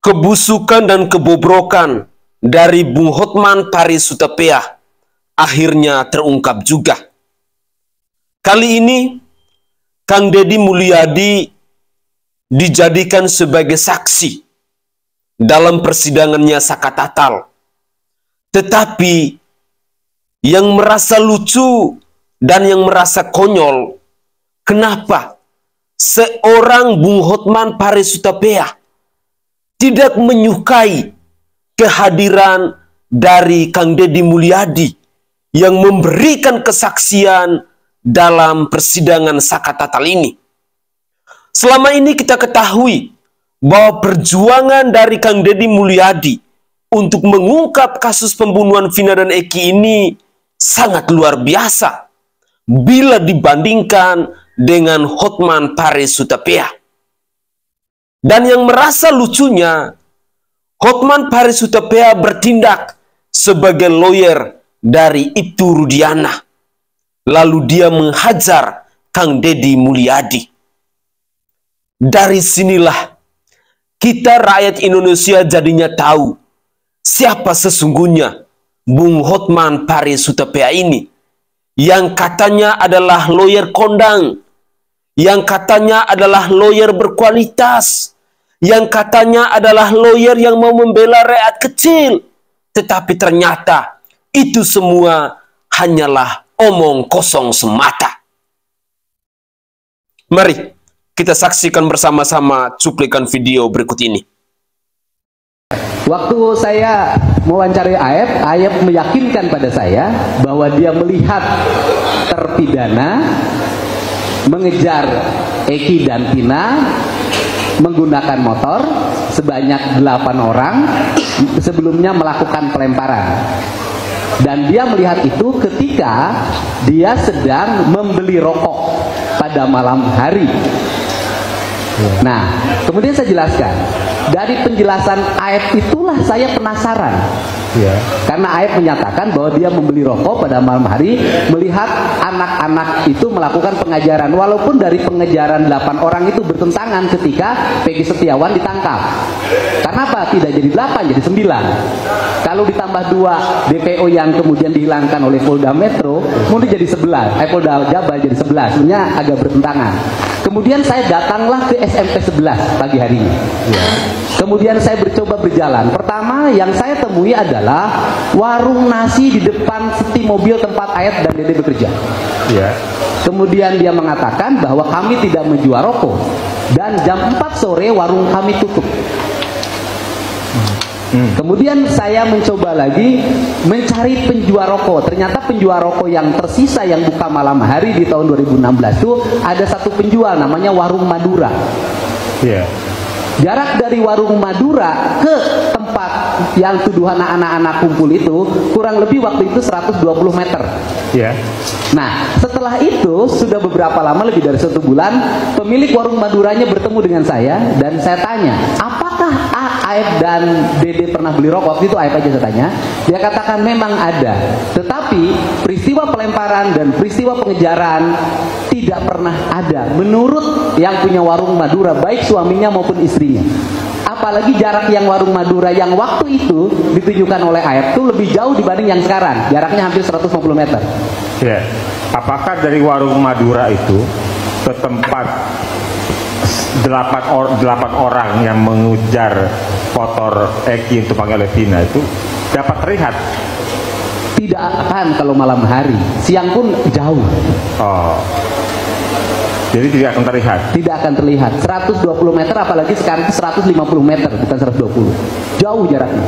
Kebusukan dan kebobrokan dari Bung Hotman Paris Hutapea akhirnya terungkap juga. Kali ini, Kang Deddy Mulyadi dijadikan sebagai saksi dalam persidangannya Sakatatal. Tetapi yang merasa lucu dan yang merasa konyol, kenapa seorang Bung Hotman Paris Hutapea tidak menyukai kehadiran dari Kang Deddy Mulyadi yang memberikan kesaksian dalam persidangan Sakatatal ini. Selama ini kita ketahui bahwa perjuangan dari Kang Deddy Mulyadi untuk mengungkap kasus pembunuhan Vina dan Eki ini sangat luar biasa bila dibandingkan dengan Hotman Paris Hutapea. Dan yang merasa lucunya, Hotman Paris Hutapea bertindak sebagai lawyer dari Ibtu Rudiana. Lalu dia menghajar Kang Deddy Mulyadi. Dari sinilah kita rakyat Indonesia jadinya tahu siapa sesungguhnya Bung Hotman Paris Hutapea ini, yang katanya adalah lawyer kondang, yang katanya adalah lawyer berkualitas, yang katanya adalah lawyer yang mau membela rakyat kecil. Tetapi ternyata itu semua hanyalah omong kosong semata. Mari kita saksikan bersama-sama cuplikan video berikut ini. Waktu saya mewawancarai Aep meyakinkan pada saya bahwa dia melihat terpidana mengejar Eki dan Vina menggunakan motor sebanyak 8 orang sebelumnya melakukan pelemparan. Dan dia melihat itu ketika dia sedang membeli rokok pada malam hari. Nah, kemudian saya jelaskan. Dari penjelasan Aep itulah saya penasaran. Karena Aep menyatakan bahwa dia membeli rokok pada malam hari, melihat anak-anak itu melakukan pengajaran. Walaupun dari pengejaran 8 orang itu bertentangan ketika Peggy Setiawan ditangkap. Karena apa? Tidak jadi 8, jadi 9. Kalau ditambah 2 DPO yang kemudian dihilangkan oleh Polda Metro, mungkin jadi 11. Polda Jabar jadi 11. Sebenarnya agak bertentangan. Kemudian saya datanglah ke SMP 11 pagi harinya. Kemudian saya mencoba berjalan. Pertama yang saya temui adalah warung nasi di depan seti mobil tempat Aep dan Dede bekerja. Kemudian dia mengatakan bahwa kami tidak menjual rokok. Dan jam 4 sore warung kami tutup. Kemudian saya mencoba lagi mencari penjual rokok. Ternyata penjual rokok yang tersisa yang buka malam hari di tahun 2016 itu ada satu penjual namanya Warung Madura. Jarak dari Warung Madura ke tempat yang tuduhan anak-anak kumpul itu kurang lebih waktu itu 120 meter. Nah, setelah itu sudah beberapa lama, lebih dari 1 bulan, pemilik Warung Maduranya bertemu dengan saya dan saya tanya, apakah Aep dan Dede pernah beli rokok? Waktu itu Aep aja saya tanya. Dia katakan memang ada, tetapi peristiwa pelemparan dan peristiwa pengejaran tidak pernah ada menurut yang punya Warung Madura, baik suaminya maupun istrinya. Apalagi jarak yang Warung Madura yang waktu itu ditunjukkan oleh Aep itu lebih jauh dibanding yang sekarang. Jaraknya hampir 150 meter. Apakah dari Warung Madura itu ke tempat 8 orang yang mengejar motor Eki untuk panggil Vina itu dapat terlihat? Tidak akan kalau malam hari. Siang pun jauh. Jadi tidak akan terlihat? Tidak akan terlihat. 120 meter, apalagi sekarang 150 meter, bukan 120. Jauh jaraknya.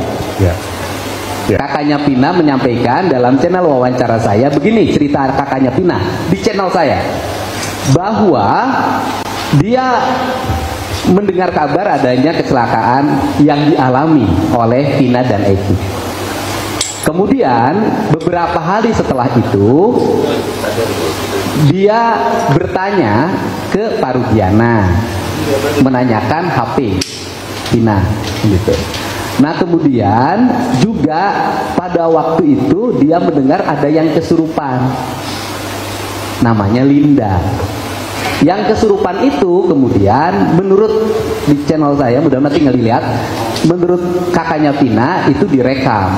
Kakaknya Vina menyampaikan dalam channel wawancara saya, begini cerita kakaknya Vina di channel saya, bahwa dia mendengar kabar adanya kecelakaan yang dialami oleh Vina dan Eki. Kemudian beberapa hari setelah itu dia bertanya ke Pak Rudiana, menanyakan HP Vina gitu. Nah, kemudian juga pada waktu itu dia mendengar ada yang kesurupan, namanya Linda. Yang kesurupan itu kemudian menurut di channel saya, mudah-mudahan tinggal dilihat, menurut kakaknya Vina itu direkam.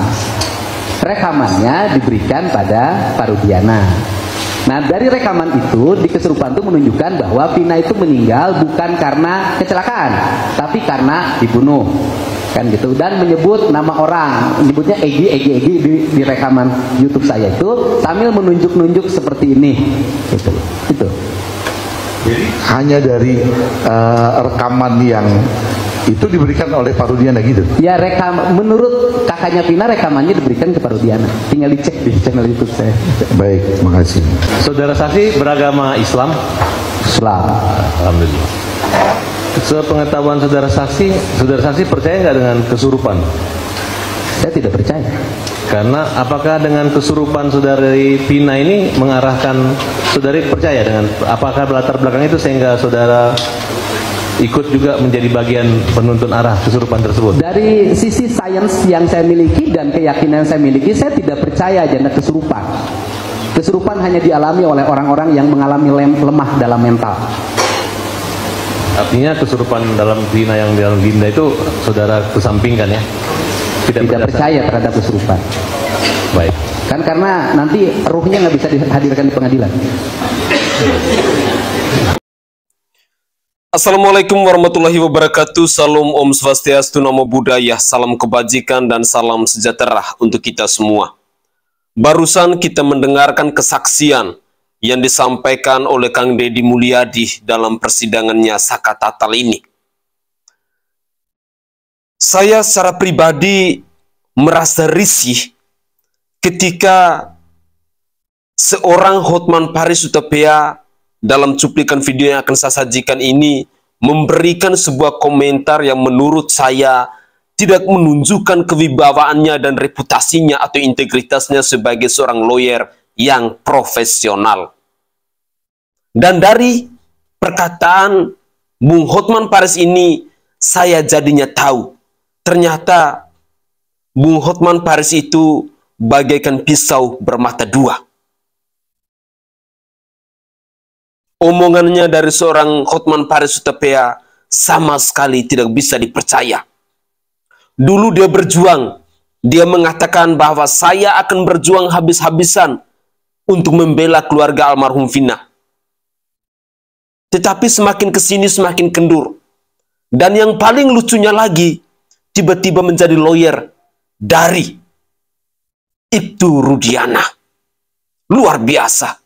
Rekamannya diberikan pada Parudiana. Nah, dari rekaman itu di kesurupan itu menunjukkan bahwa Vina itu meninggal bukan karena kecelakaan, tapi karena dibunuh. Kan gitu, dan menyebut nama orang, menyebutnya Egi di rekaman YouTube saya itu sambil menunjuk-nunjuk seperti ini. Itu. Jadi hanya dari rekaman yang itu diberikan oleh Parudiana gitu? Ya, menurut kakaknya Vina rekamannya diberikan ke Parudiana. Tinggal dicek di channel YouTube saya. Baik, makasih. Saudara saksi beragama Islam? Islam. Alhamdulillah. Sepengetahuan saudara saksi percaya nggak dengan kesurupan? Saya tidak percaya. Karena apakah dengan kesurupan saudari Vina ini mengarahkan saudari percaya dengan apakah latar belakang itu sehingga saudara ikut juga menjadi bagian penuntun arah kesurupan tersebut? Dari sisi sains yang saya miliki dan keyakinan yang saya miliki, saya tidak percaya adanya kesurupan. Kesurupan hanya dialami oleh orang-orang yang mengalami lemah dalam mental. Artinya kesurupan dalam Vina yang dalam Dinda itu saudara kesampingkan ya? Tidak percaya terhadap kesurupan. Baik. Kan karena nanti ruhnya nggak bisa dihadirkan di pengadilan. Assalamualaikum warahmatullahi wabarakatuh. Salam Om Swastiastu, Namo Buddhaya, salam kebajikan dan salam sejahtera untuk kita semua. Barusan kita mendengarkan kesaksian yang disampaikan oleh Kang Deddy Mulyadi dalam persidangannya Saka Tatal ini. Saya secara pribadi merasa risih ketika seorang Hotman Paris Hutapea dalam cuplikan video yang akan saya sajikan ini memberikan sebuah komentar yang menurut saya tidak menunjukkan kewibawaannya dan reputasinya atau integritasnya sebagai seorang lawyer yang profesional. Dan dari perkataan Bung Hotman Paris ini, saya jadinya tahu, ternyata Bung Hotman Paris itu bagaikan pisau bermata dua. Omongannya dari seorang Hotman Paris Hutapea sama sekali tidak bisa dipercaya. Dulu dia berjuang, dia mengatakan bahwa saya akan berjuang habis-habisan untuk membela keluarga almarhum Vina. Tetapi semakin kesini semakin kendur. Dan yang paling lucunya lagi, tiba-tiba menjadi lawyer dari Ibtu Rudiana. Luar biasa.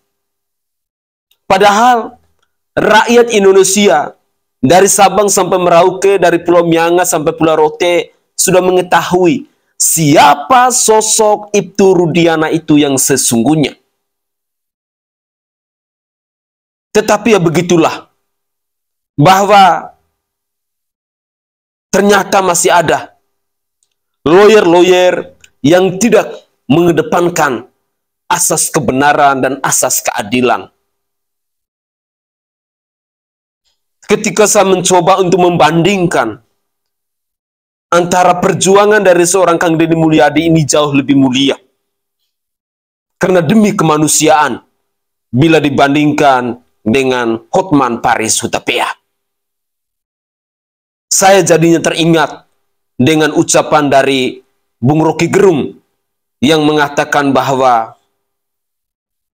Padahal rakyat Indonesia dari Sabang sampai Merauke, dari Pulau Mianga sampai Pulau Rote sudah mengetahui siapa sosok Ibtu Rudiana itu yang sesungguhnya. Tetapi ya begitulah, bahwa ternyata masih ada lawyer-lawyer yang tidak mengedepankan asas kebenaran dan asas keadilan. Ketika saya mencoba untuk membandingkan antara perjuangan dari seorang Kang Deddy Mulyadi ini jauh lebih mulia. Karena demi kemanusiaan, bila dibandingkan dengan Hotman Paris Hutapea. Saya jadinya teringat dengan ucapan dari Bung Rocky Gerung yang mengatakan bahwa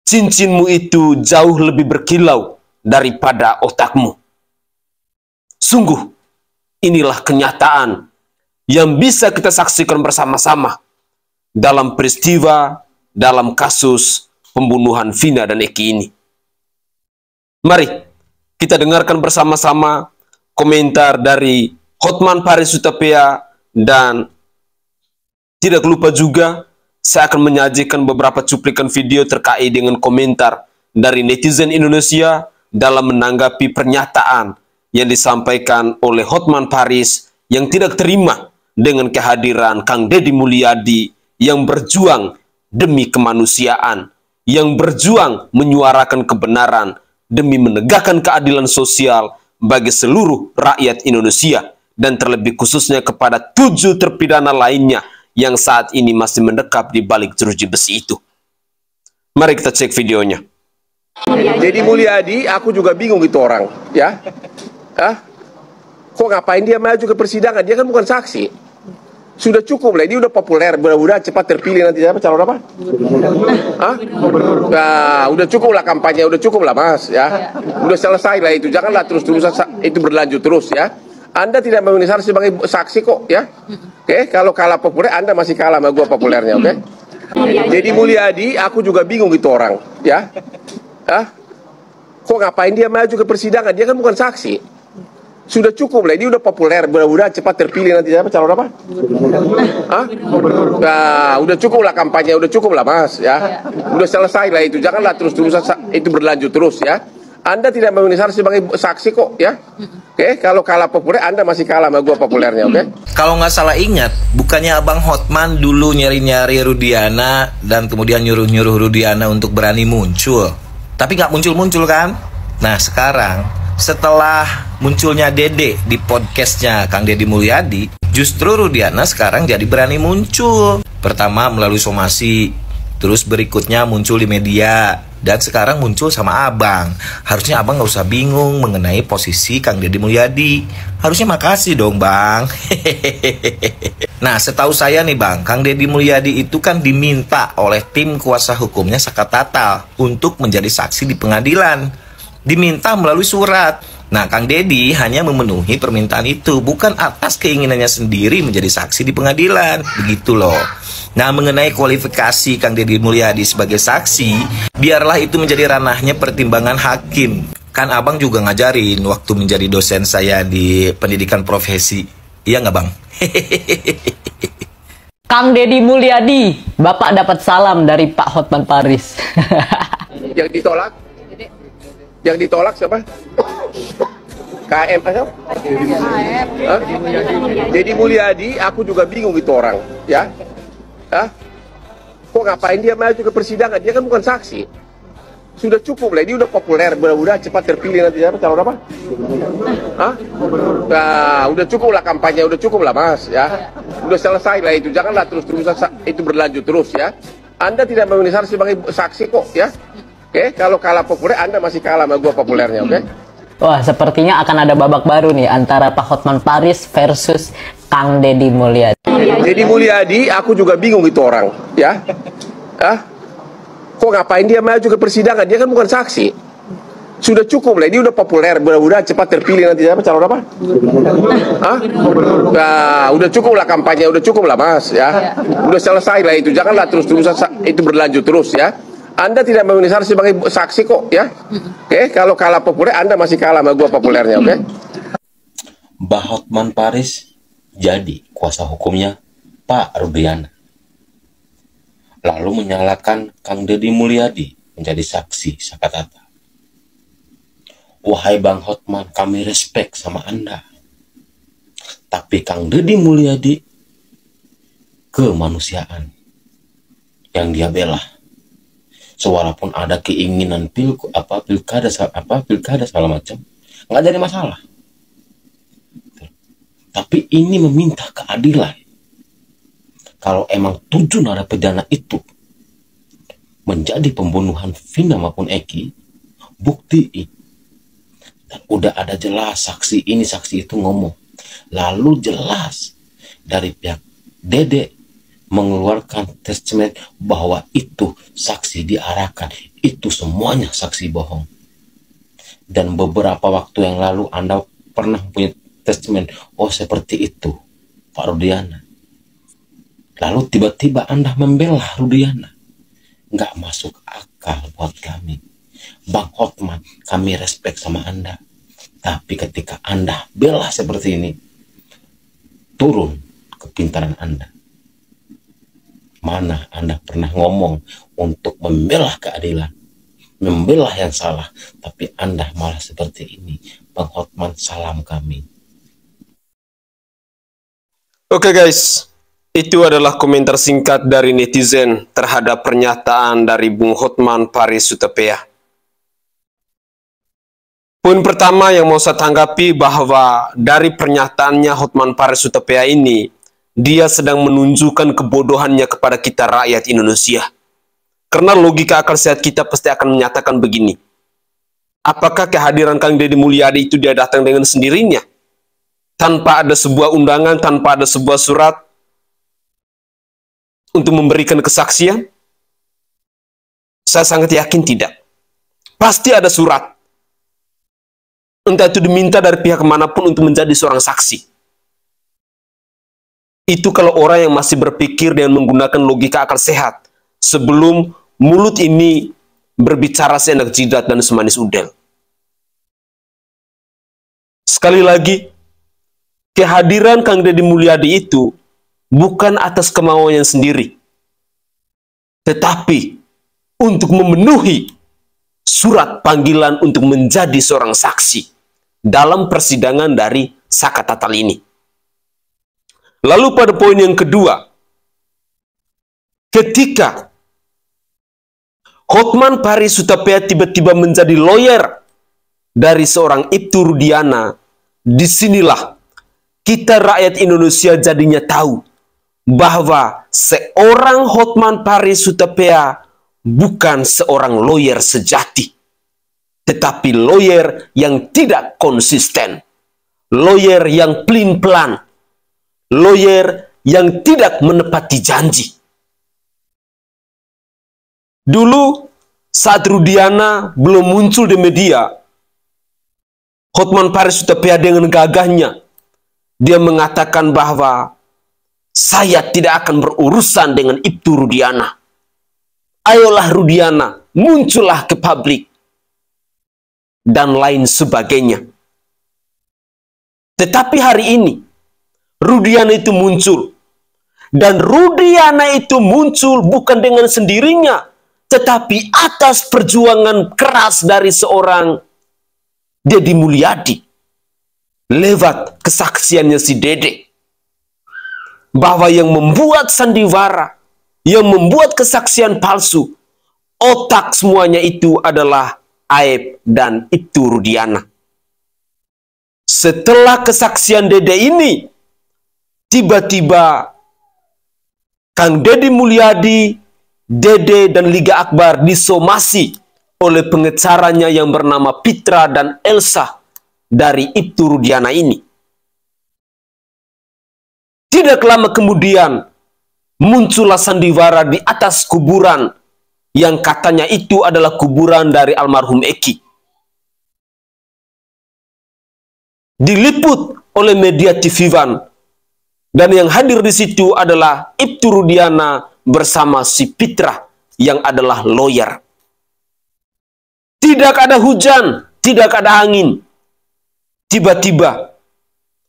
cincinmu itu jauh lebih berkilau daripada otakmu. Sungguh, inilah kenyataan yang bisa kita saksikan bersama-sama dalam peristiwa, dalam kasus pembunuhan Vina dan Eki ini. Mari kita dengarkan bersama-sama komentar dari Hotman Paris Hutapea, dan tidak lupa juga saya akan menyajikan beberapa cuplikan video terkait dengan komentar dari netizen Indonesia dalam menanggapi pernyataan yang disampaikan oleh Hotman Paris yang tidak terima dengan kehadiran Kang Deddy Mulyadi yang berjuang demi kemanusiaan, yang berjuang menyuarakan kebenaran demi menegakkan keadilan sosial bagi seluruh rakyat Indonesia, dan terlebih khususnya kepada 7 terpidana lainnya yang saat ini masih mendekap di balik jeruji besi itu. Mari kita cek videonya. Deddy Mulyadi, aku juga bingung itu orang, ya. Kok ngapain dia maju ke persidangan? Dia kan bukan saksi. Sudah cukup lah, dia udah populer, mudah-mudahan cepat terpilih nanti apa calon apa? Nah, udah cukup lah kampanye, udah cukup lah Mas, ya. Udah selesai lah itu, janganlah terus-terusan itu berlanjut terus ya. Anda tidak memenuhi syarat sebagai saksi kok, ya. Oke, kalau kalah populer, Anda masih kalah sama gua populernya, oke? Deddy Mulyadi, aku juga bingung itu orang, ya. Kok ngapain dia maju ke persidangan? Dia kan bukan saksi. Sudah cukup lah, dia udah populer, mudah-mudahan cepat terpilih nanti apa calon apa? Nah, udah cukup lah kampanye, udah cukup lah Mas, ya. Udah selesai lah itu, janganlah terus-terusan itu berlanjut terus ya. Anda tidak memenuhi syarat sebagai saksi kok, ya. Oke, kalau kalah populer, Anda masih kalah sama gua populernya, oke? Kalau nggak salah ingat, bukannya Abang Hotman dulu nyari-nyari Rudiana dan kemudian nyuruh-nyuruh Rudiana untuk berani muncul, tapi nggak muncul-muncul kan? Nah sekarang setelah munculnya Dede di podcastnya Kang Deddy Mulyadi, justru Rudiana sekarang jadi berani muncul. Pertama melalui somasi, terus berikutnya muncul di media, dan sekarang muncul sama Abang. Harusnya Abang gak usah bingung mengenai posisi Kang Deddy Mulyadi. Harusnya makasih dong Bang. Nah setahu saya nih Bang, Kang Deddy Mulyadi itu kan diminta oleh tim kuasa hukumnya Saka Tatal untuk menjadi saksi di pengadilan. Diminta melalui surat. Nah, Kang Deddy hanya memenuhi permintaan itu, bukan atas keinginannya sendiri menjadi saksi di pengadilan. Begitu loh. Nah, mengenai kualifikasi Kang Deddy Mulyadi sebagai saksi, biarlah itu menjadi ranahnya pertimbangan hakim. Kan Abang juga ngajarin waktu menjadi dosen saya di pendidikan profesi. Iya nggak Bang? Kang Deddy Mulyadi, Bapak dapat salam dari Pak Hotman Paris. Yang ditolak? Yang ditolak siapa? KM apa? Deddy Mulyadi, aku juga bingung itu orang, ya. Kok ngapain dia maju ke persidangan? Dia kan bukan saksi. Sudah cukup lah, dia udah populer, mudah-mudahan cepat terpilih nanti apa calon apa? Nah, udah cukup lah kampanye, udah cukup lah Mas, ya. Udah selesai lah itu, janganlah terus-terusan itu berlanjut terus ya. Anda tidak memenuhi syarat sebagai saksi kok, ya. Oke, kalau kalah populer, Anda masih kalah sama gua populernya, oke? Wah, sepertinya akan ada babak baru nih antara Pak Hotman Paris versus Kang Deddy Mulyadi. Deddy Mulyadi, aku juga bingung itu orang, ya. Kok ngapain dia maju ke persidangan? Dia kan bukan saksi. Sudah cukup lah, dia udah populer, mudah-mudahan cepat terpilih nanti apa calon apa? Nah, udah cukup lah kampanye, udah cukup lah Mas, ya. Udah selesai lah itu, janganlah terus-terusan itu berlanjut terus ya. Anda tidak memenuhi syarat sebagai saksi kok, ya. Oke, kalau kalah populer, Anda masih kalah sama gua populernya, oke? Mbah Hotman Paris jadi kuasa hukumnya Pak Rudiana, lalu menyalahkan Kang Deddy Mulyadi menjadi saksi Saka Tatal. Wahai Bang Hotman, kami respect sama Anda. Tapi Kang Deddy Mulyadi kemanusiaan yang dia bela. Walaupun ada keinginan pilkada segala macam, nggak jadi masalah. Tapi ini meminta keadilan. Kalau emang tujuan narapidana itu menjadi pembunuhan Vina maupun Eki, buktiin. Dan udah ada jelas saksi ini saksi itu ngomong. Lalu jelas dari pihak Dede mengeluarkan testament bahwa itu saksi diarahkan, itu semuanya saksi bohong. Dan beberapa waktu yang lalu Anda pernah punya testament, oh seperti itu Pak Rudiana. Lalu tiba-tiba Anda membela Rudiana. Nggak masuk akal buat kami. Bang Hotman, kami respect sama Anda. Tapi ketika Anda bela seperti ini, turun kepintaran Anda. Mana Anda pernah ngomong untuk membela keadilan, membela yang salah, tapi Anda malah seperti ini. Bang Hotman, salam kami. Oke guys, itu adalah komentar singkat dari netizen terhadap pernyataan dari Bung Hotman Paris Hutapea. Poin pertama yang mau saya tanggapi bahwa dari pernyataannya Hotman Paris Hutapea ini, dia sedang menunjukkan kebodohannya kepada kita rakyat Indonesia. Karena logika akal sehat kita pasti akan menyatakan begini. Apakah kehadiran Kang Deddy Mulyadi itu dia datang dengan sendirinya? Tanpa ada sebuah undangan, tanpa ada sebuah surat untuk memberikan kesaksian? Saya sangat yakin tidak. Pasti ada surat. Entah itu diminta dari pihak manapun untuk menjadi seorang saksi. Itu kalau orang yang masih berpikir dengan menggunakan logika akal sehat sebelum mulut ini berbicara seenak jidat dan semanis udel. Sekali lagi, kehadiran Kang Deddy Mulyadi itu bukan atas kemauannya sendiri, tetapi untuk memenuhi surat panggilan untuk menjadi seorang saksi dalam persidangan dari Saka Tatal ini. Lalu pada poin yang kedua, ketika Hotman Paris Hutapea tiba-tiba menjadi lawyer dari seorang Ibtu Rudiana, disinilah kita rakyat Indonesia jadinya tahu bahwa seorang Hotman Paris Hutapea bukan seorang lawyer sejati, tetapi lawyer yang tidak konsisten, lawyer yang pelin-pelan, lawyer yang tidak menepati janji. Dulu saat Rudiana belum muncul di media, Hotman Paris Hutapea dengan gagahnya dia mengatakan bahwa saya tidak akan berurusan dengan Ibtu Rudiana. Ayolah Rudiana, muncullah ke publik dan lain sebagainya. Tetapi hari ini Rudiana itu muncul, dan Rudiana itu muncul bukan dengan sendirinya, tetapi atas perjuangan keras dari seorang Deddy Mulyadi lewat kesaksiannya si Dede, bahwa yang membuat sandiwara, yang membuat kesaksian palsu, otak semuanya itu adalah Aep dan Ibtu Rudiana. Setelah kesaksian Dede ini, tiba-tiba Kang Deddy Mulyadi, Dede dan Liga Akbar disomasi oleh pengecaranya yang bernama Pitra dan Elsa dari Ibtu Rudiana ini. Tidak lama kemudian muncullah sandiwara di atas kuburan yang katanya itu adalah kuburan dari almarhum Eki. Diliput oleh media TV One, dan yang hadir di situ adalah Ibtu Rudiana bersama si Pitra yang adalah lawyer. Tidak ada hujan, tidak ada angin. Tiba-tiba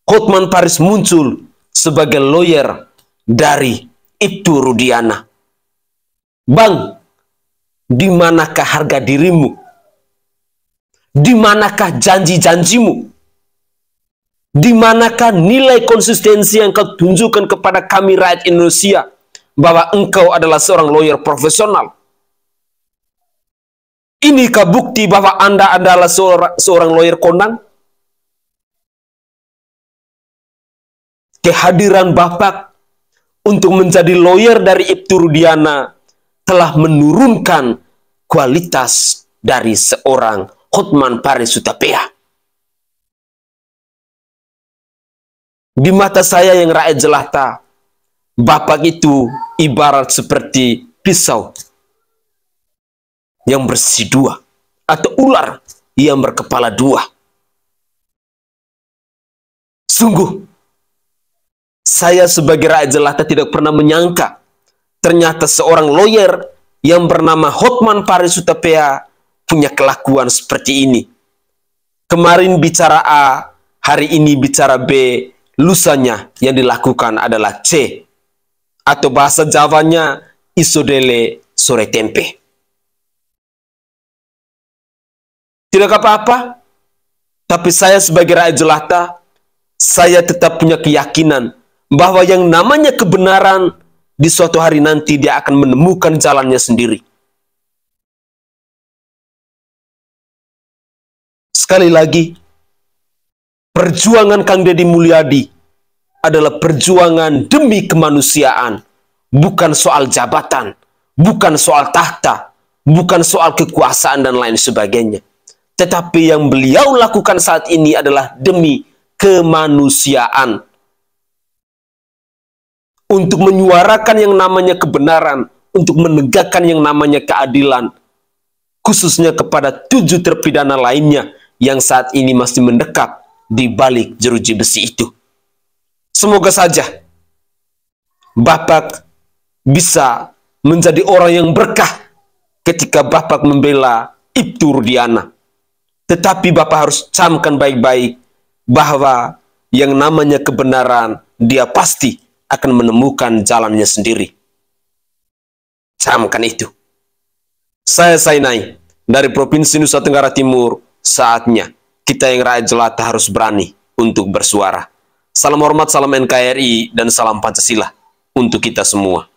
Hotman Paris muncul sebagai lawyer dari Ibtu Rudiana. Bang, di manakah harga dirimu? Di manakah janji-janjimu? Di manakah nilai konsistensi yang kau tunjukkan kepada kami rakyat Indonesia bahwa engkau adalah seorang lawyer profesional? Inikah bukti bahwa Anda adalah seorang lawyer kondang? Kehadiran Bapak untuk menjadi lawyer dari Ibtu Rudiana telah menurunkan kualitas dari seorang Hotman Paris Hutapea. Di mata saya yang rakyat jelata, Bapak itu ibarat seperti pisau yang bersisi dua, atau ular yang berkepala dua. Sungguh, saya sebagai rakyat jelata tidak pernah menyangka ternyata seorang lawyer yang bernama Hotman Paris Hutapea punya kelakuan seperti ini. Kemarin bicara A, hari ini bicara B, lusanya yang dilakukan adalah C, atau bahasa Jawanya isodele sore tempe. Tidak apa-apa, tapi saya sebagai rakyat jelata, saya tetap punya keyakinan bahwa yang namanya kebenaran di suatu hari nanti dia akan menemukan jalannya sendiri. Sekali lagi, perjuangan Kang Deddy Mulyadi adalah perjuangan demi kemanusiaan, bukan soal jabatan, bukan soal tahta, bukan soal kekuasaan dan lain sebagainya. Tetapi yang beliau lakukan saat ini adalah demi kemanusiaan. Untuk menyuarakan yang namanya kebenaran, untuk menegakkan yang namanya keadilan, khususnya kepada 7 terpidana lainnya yang saat ini masih mendekap di balik jeruji besi itu. Semoga saja Bapak bisa menjadi orang yang berkah ketika Bapak membela Ibtu Rudiana. Tetapi Bapak harus camkan baik-baik bahwa yang namanya kebenaran dia pasti akan menemukan jalannya sendiri. Camkan itu. Saya Sainai dari Provinsi Nusa Tenggara Timur. Saatnya kita yang rakyat jelata harus berani untuk bersuara. Salam hormat, salam NKRI, dan salam Pancasila untuk kita semua.